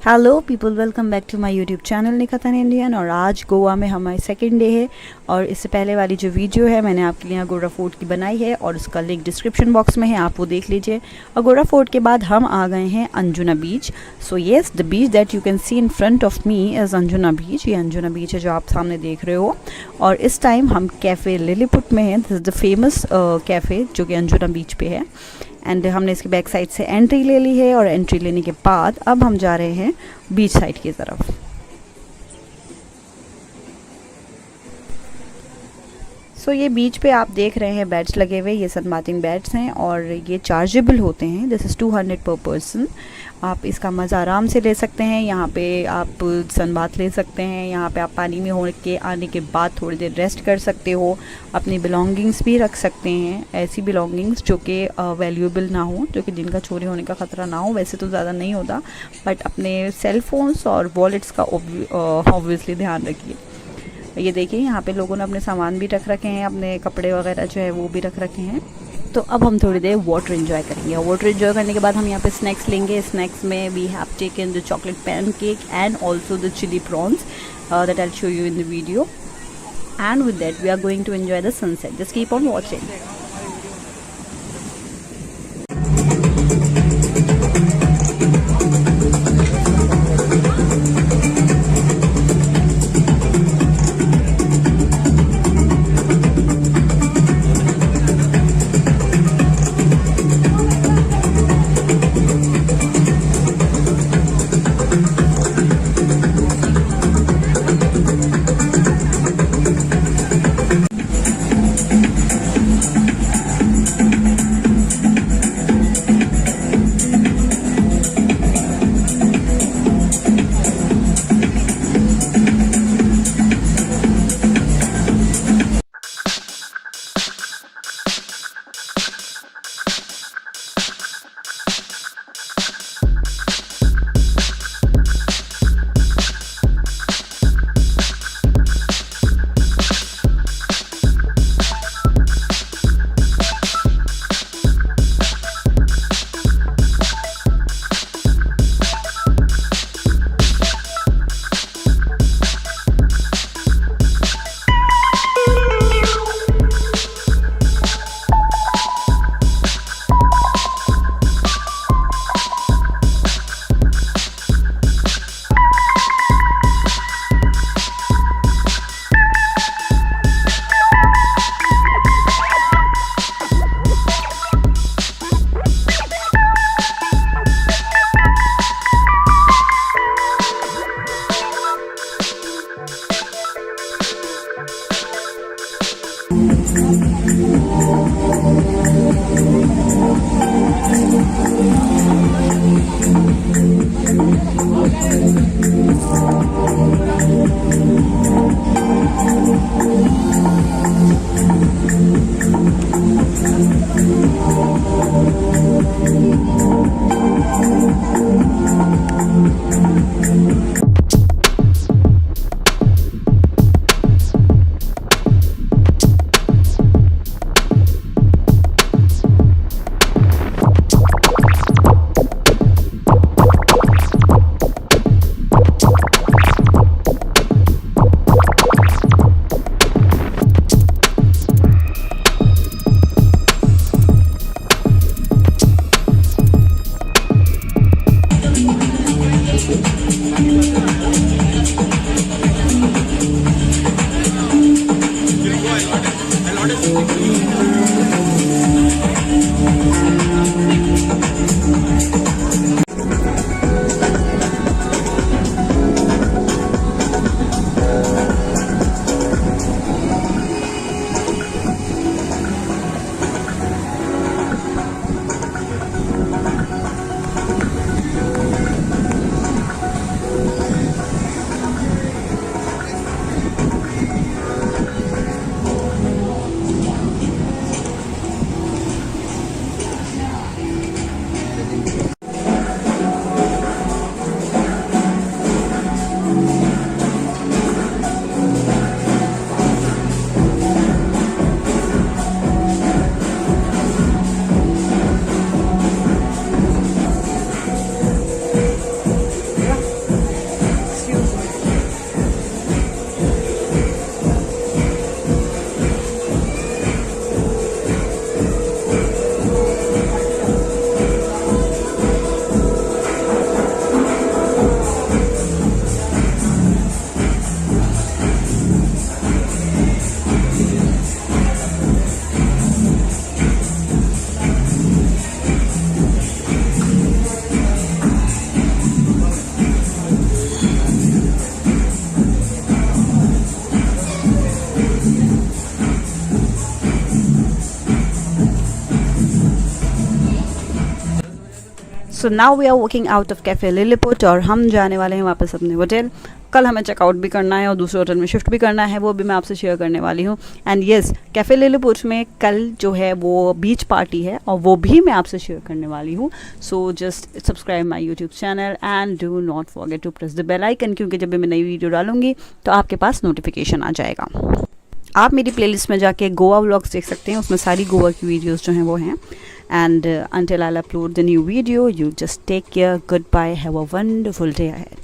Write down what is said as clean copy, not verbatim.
Hello people, welcome back to my YouTube channel Nikhatan Indian. और आज गोवा में हमारी सेकंड डे है और इससे पहले वाली जो वीडियो है मैंने आपके लिए अगोड़ा फोर्ट की बनाई है और उसका लिंक डिस्क्रिप्शन बॉक्स में है, आप वो देख लीजिए। अगोड़ा फोर्ट के बाद हम आ गए हैं Anjuna beach. So yes, the beach that you can see in front of me is Anjuna beach. ये अंजुना बीच है जो आप सामने देख रहे हो। और इस टाइम हम कैफ़े लिलीपुट में हैं। This is the famous cafe जो कि अंजुना बीच पे है। एंड हमने इसकी बैक साइड से एंट्री ले ली है और एंट्री लेने के बाद अब हम जा रहे हैं बीच साइड की तरफ। सो ये बीच पे आप देख रहे हैं बेड्स लगे हुए, ये सनबाथिंग बेड्स हैं और ये चार्जेबल होते हैं। दिस इज़ 200 पर पर्सन। आप इसका मज़ा आराम से ले सकते हैं। यहाँ पे आप सनबाथ ले सकते हैं। यहाँ पे आप पानी में हो के आने के बाद थोड़ी देर रेस्ट कर सकते हो। अपनी बिलोंगिंग्स भी रख सकते हैं, ऐसी बिलोंगिंग्स जो कि वैल्यूएबल ना हो, जो कि जिनका चोरी होने का ख़तरा ना हो। वैसे तो ज़्यादा नहीं होता, बट अपने सेल फोन्स और वॉलेट्स का ऑब्वियसली ध्यान रखिए। ये देखिए, यहाँ पे लोगों ने अपने सामान भी रख रखे हैं, अपने कपड़े वगैरह जो है वो भी रख रखे हैं। तो अब हम थोड़ी देर वाटर एंजॉय करेंगे। वाटर एंजॉय करने के बाद हम यहाँ पे स्नैक्स लेंगे। स्नैक्स में we have taken the chocolate pancake and also the chilli prawns that I will show you in the video. And with that we are going to enjoy the sunset. Just keep on watching. So now we are walking out of cafe Lilliput और हम जाने वाले हैं वापस अपने hotel. कल हमें checkout भी करना है और दूसरे होटल में शिफ्ट भी करना है, वो भी मैं आपसे शेयर करने वाली हूँ। एंड येस, कैफ़े लिलीपुट में कल जो है वो बीच पार्टी है और वो भी मैं आपसे शेयर करने वाली हूँ। So just subscribe my YouTube channel and do not forget to press the bell icon, क्योंकि जब भी मैं नई वीडियो डालूंगी तो आपके पास नोटिफिकेशन आ जाएगा। आप मेरी प्लेलिस्ट में जाके गोवा व्लॉग्स देख सकते हैं, उसमें सारी गोवा की वीडियोस जो हैं वो हैं। And until I'll upload the new video, you just take care, goodbye, have a wonderful day ahead.